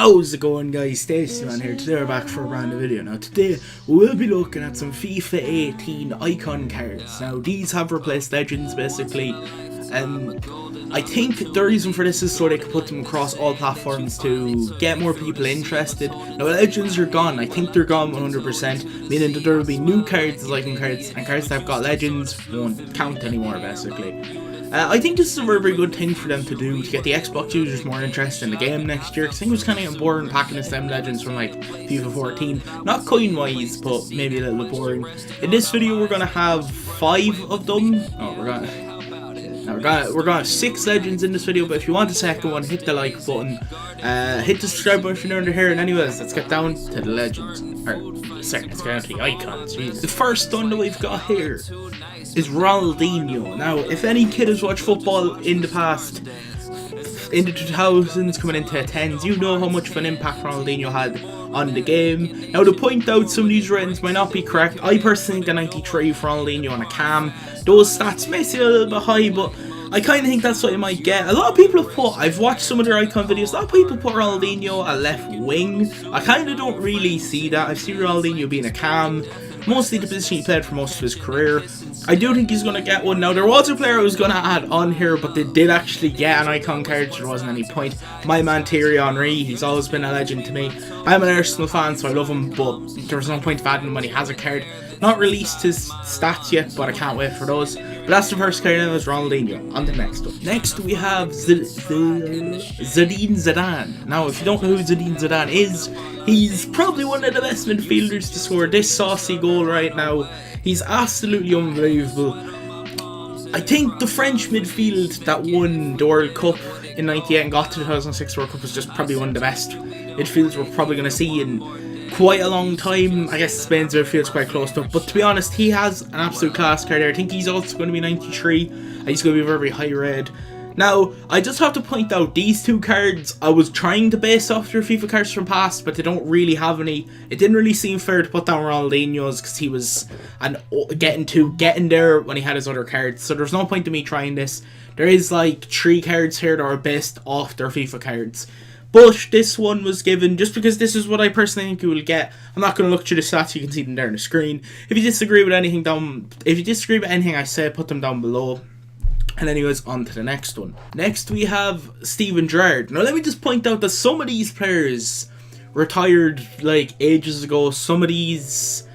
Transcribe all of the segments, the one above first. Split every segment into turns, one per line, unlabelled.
How's it going, guys? Stacey man here. Today we're back for a brand new video. Now today we will be looking at some FIFA 18 icon cards. Now these have replaced Legends basically, and I think the reason for this is so they can put them across all platforms to get more people interested. Now Legends are gone. I think they're gone 100%, meaning that there will be new cards as icon cards, and cards that have got Legends won't count anymore basically. I think this is a very, very good thing for them to do to get the Xbox users more interested in the game next year. Cause I think it was kind of boring packing the STEM Legends from like FIFA 14. Not coin wise, but maybe a little bit boring. In this video, we're gonna have 5 of them. Oh, we're gonna have 6 Legends in this video. But if you want the second one, hit the like button, hit the subscribe button if you're new to here. And anyways, let's get down to the Legends. Sorry, let's get down to the icons. Jeez. The first one that we've got here is Ronaldinho. Now, if any kid has watched football in the past, in the 2000s coming into the 10s, you know how much of an impact Ronaldinho had on the game. Now, to point out some of these ratings might not be correct, I personally think a 93 for Ronaldinho on a cam. Those stats may seem a little bit high, but I kind of think that's what you might get. A lot of people have put, I've watched some of their icon videos, a lot of people put Ronaldinho a left wing. I kind of don't really see that. I've seen Ronaldinho being a cam, mostly the position he played for most of his career. I do think he's going to get one. Now, there was a player I was going to add on here, but they did actually get an icon card, so there wasn't any point. My man Thierry Henry, he's always been a legend to me. I'm an Arsenal fan, so I love him, but there's no point of adding him when he has a card. Not released his stats yet, but I can't wait for those. But that's the first card now, is Ronaldinho. On to the next one. Next we have Zinedine Zidane. Now, if you don't know who Zinedine Zidane is, he's probably one of the best midfielders to score this saucy goal right now. He's absolutely unbelievable. I think the French midfield that won the World Cup in '98 and got to the 2006 World Cup was just probably one of the best midfields we're probably going to see in quite a long time. I guess Spain's midfield's quite close to it, but to be honest, he has an absolute class card there. I think he's also going to be 93, and he's going to be very high red. Now, I just have to point out, these two cards, I was trying to base off their FIFA cards from past, but they don't really have any. It didn't really seem fair to put down Ronaldinho's, because he was getting there when he had his other cards, so there's no point to me trying this. There is like 3 cards here that are based off their FIFA cards. But this one was given just because this is what I personally think you will get. I'm not going to look through the stats, you can see them there on the screen. If you disagree with anything I say, put them down below. And anyways, on to the next one. Next we have Steven Gerrard. Now let me just point out that some of these players retired like ages ago. Some of these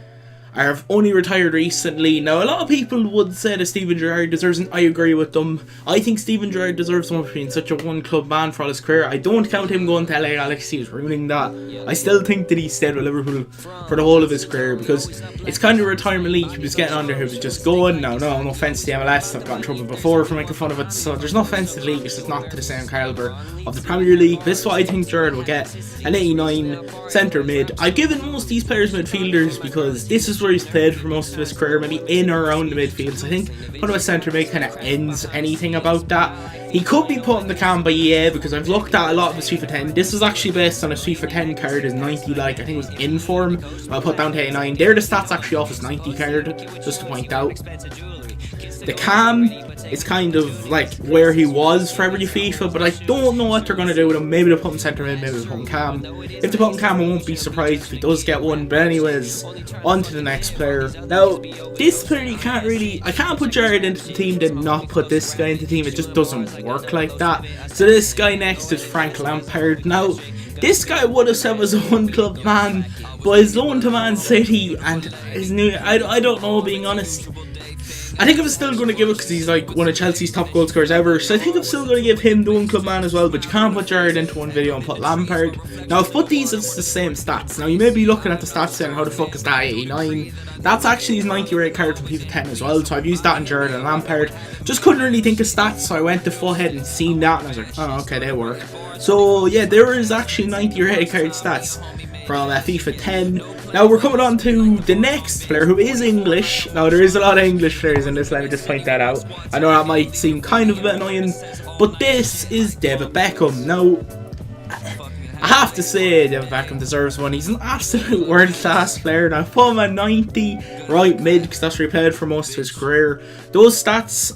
have only retired recently. Now a lot of people would say that Steven Gerrard deserves it. I agree with them. I think Steven Gerrard deserves one for being such a one club man for all his career. I don't count him going to LA Galaxy as ruining that. I still think that he stayed with Liverpool for the whole of his career, because it's kind of a retirement league. He was getting on there, he was just going. Now no offence to the MLS, I've got in trouble before for making fun of it, so there's no offence to the league, it's just not to the same calibre of the Premier League. This is what I think Gerrard will get, an 89 centre mid. I've given most of these players midfielders because this is where he's played for most of his career, maybe in or around the midfield, so I think putting him a centre mid kind of ends anything about that. He could be put in the cam by EA, because I've looked at a lot of his FIFA 10. This is actually based on a FIFA 10 card, his 90, like, I think it was in form. I'll put down to 89. They're the stats actually off his 90 card, just to point out. The cam is kind of like where he was for every FIFA, but I don't know what they're going to do with him. Maybe they'll put him centre mid, maybe they'll put him cam. If they put him cam, I won't be surprised if he does get one. But anyways, on to the next player. Now, this player I can't put Gerrard into the team, then not put this guy into the team. It just doesn't work like that. So this guy next is Frank Lampard. Now, this guy would have said was a one club man, but his loan to Man City and his new, I don't know, being honest. I think I'm still going to give it because he's like one of Chelsea's top goal scorers ever, so I think I'm still going to give him the one club man as well, but you can't put Gerrard into one video and put Lampard. Now I've put these as the same stats. Now you may be looking at the stats saying, how the fuck is that 89? That's actually his 90 rate card from FIFA 10 as well, so I've used that in Gerrard and Lampard. Just couldn't really think of stats, so I went to full head and seen that, and I was like, oh okay, they work. So yeah, there is actually 90 rate card stats from FIFA 10. Now we're coming on to the next player, who is English. Now there is a lot of English players in this, let me just point that out. I know that might seem kind of a bit annoying, but this is David Beckham. Now, I have to say that Beckham deserves one. He's an absolute world-class player. Now, I put him at 90, right mid, because that's where he played for most of his career. Those stats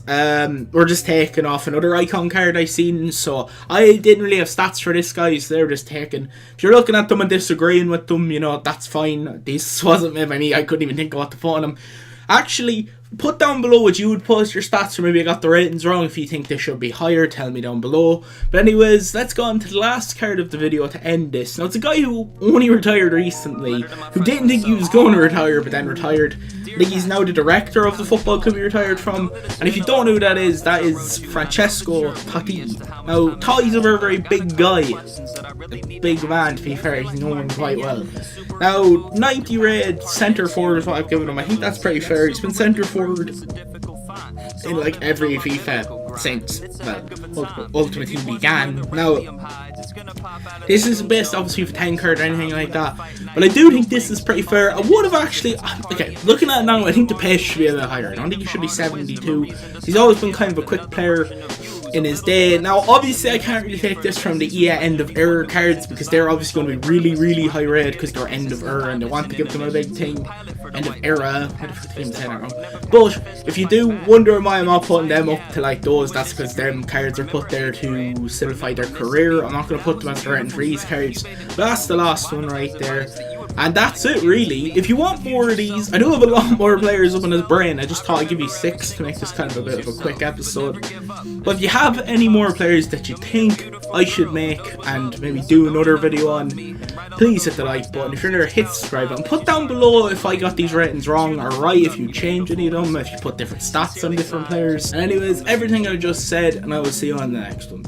were just taken off another icon card I seen, so I didn't really have stats for this guy, so they were just taken. If you're looking at them and disagreeing with them, you know, that's fine. This wasn't made by me. I couldn't even think of what to put on him. Actually, put down below what you would post your stats, or maybe I got the ratings wrong. If you think they should be higher, tell me down below. But anyways, let's go on to the last card of the video to end this. Now, it's a guy who only retired recently, who didn't think he was going to retire, but then retired. I think he's now the director of the football club he retired from. And if you don't know who that is Francesco Totti. Now, Totti's a very, very big guy. A big man, to be fair. He's known quite well. Now, 90 red centre forward is what I've given him. I think that's pretty fair. He's been centre forward in like every FIFA since, well, Ultimate Team began. Now, this isn't based obviously for 10 card or anything like that, but I do think this is pretty fair. I would have actually, okay, looking at it now, I think the pace should be a bit higher. I don't think he should be 72. He's always been kind of a quick player in his day. Now, obviously, I can't really take this from the EA end of era cards, because they're obviously going to be really, really high red because they're end of era and they want to give them a big thing. End of era. But if you do wonder why I'm not putting them up to like those, that's because them cards are put there to solidify their career. I'm not going to put them as the written freeze cards. But that's the last one right there. And that's it, really. If you want more of these, I do have a lot more players up in his brain. I just thought I'd give you 6 to make this kind of a bit of a quick episode. But if you have any more players that you think I should make and maybe do another video on, please hit the like button. If you're new, hit subscribe button. Put down below if I got these ratings wrong or right, if you change any of them, if you put different stats on different players. And anyways, everything I just said, and I will see you on the next one.